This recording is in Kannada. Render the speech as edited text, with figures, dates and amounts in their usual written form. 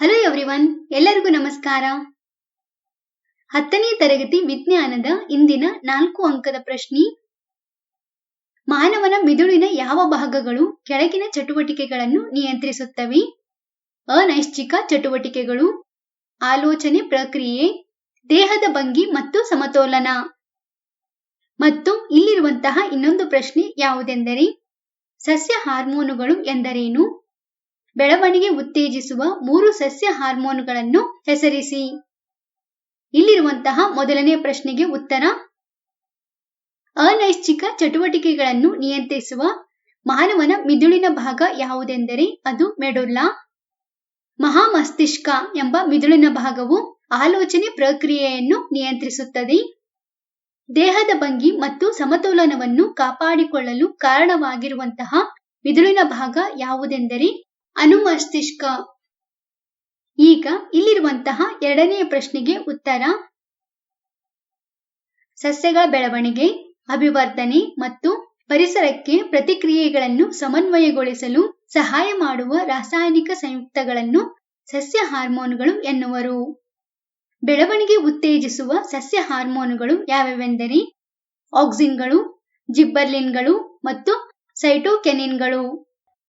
ಹಲೋ ಎವ್ರಿವನ್, ಎಲ್ಲರಿಗೂ ನಮಸ್ಕಾರ. 10ನೇ ತರಗತಿ ವಿಜ್ಞಾನದ ಇಂದಿನ 4 ಅಂಕದ ಪ್ರಶ್ನೆ. ಮಾನವನ ಮಿದುಳಿನ ಯಾವ ಭಾಗಗಳು ಕೆಳಗಿನ ಚಟುವಟಿಕೆಗಳನ್ನು ನಿಯಂತ್ರಿಸುತ್ತವೆ? ಅನೈಚ್ಛಿಕ ಚಟುವಟಿಕೆಗಳು, ಆಲೋಚನೆ ಪ್ರಕ್ರಿಯೆ, ದೇಹದ ಭಂಗಿ ಮತ್ತು ಸಮತೋಲನ. ಮತ್ತು ಇಲ್ಲಿರುವಂತಹ ಇನ್ನೊಂದು ಪ್ರಶ್ನೆ ಯಾವುದೆಂದರೆ, ಸಸ್ಯ ಹಾರ್ಮೋನುಗಳು ಎಂದರೇನು? ಬೆಳವಣಿಗೆ ಉತ್ತೇಜಿಸುವ 3 ಸಸ್ಯ ಹಾರ್ಮೋನುಗಳನ್ನು ಹೆಸರಿಸಿ. ಇಲ್ಲಿರುವಂತಹ ಮೊದಲನೇ ಪ್ರಶ್ನೆಗೆ ಉತ್ತರ: ಅನೈಚ್ಛಿಕ ಚಟುವಟಿಕೆಗಳನ್ನು ನಿಯಂತ್ರಿಸುವ ಮಾನವನ ಮಿದುಳಿನ ಭಾಗ ಯಾವುದೆಂದರೆ ಅದು ಮೆಡುಲ್ಲಾ. ಮಹಾಮಸ್ತಿಷ್ಕ ಎಂಬ ಮಿದುಳಿನ ಭಾಗವು ಆಲೋಚನೆ ಪ್ರಕ್ರಿಯೆಯನ್ನು ನಿಯಂತ್ರಿಸುತ್ತದೆ. ದೇಹದ ಭಂಗಿ ಮತ್ತು ಸಮತೋಲನವನ್ನು ಕಾಪಾಡಿಕೊಳ್ಳಲು ಕಾರಣವಾಗಿರುವಂತಹ ಮಿದುಳಿನ ಭಾಗ ಯಾವುದೆಂದರೆ ಅನುಮಸ್ತಿಷ್ಕ. ಈಗ ಇಲ್ಲಿರುವಂತಹ ಎರಡನೆಯ ಪ್ರಶ್ನೆಗೆ ಉತ್ತರ: ಸಸ್ಯಗಳ ಬೆಳವಣಿಗೆ, ಅಭಿವರ್ಧನೆ ಮತ್ತು ಪರಿಸರಕ್ಕೆ ಪ್ರತಿಕ್ರಿಯೆಗಳನ್ನು ಸಮನ್ವಯಗೊಳಿಸಲು ಸಹಾಯ ಮಾಡುವ ರಾಸಾಯನಿಕ ಸಂಯುಕ್ತಗಳನ್ನು ಸಸ್ಯ ಹಾರ್ಮೋನುಗಳು ಎನ್ನುವರು. ಬೆಳವಣಿಗೆ ಉತ್ತೇಜಿಸುವ ಸಸ್ಯ ಹಾರ್ಮೋನುಗಳು ಯಾವ್ಯಾವೆಂದರೆ ಆಕ್ಸಿನ್ಗಳು, ಜಿಬ್ಬರ್ಲಿನ್ಗಳು ಮತ್ತು ಸೈಟೋಕಿನಿನ್ಗಳು.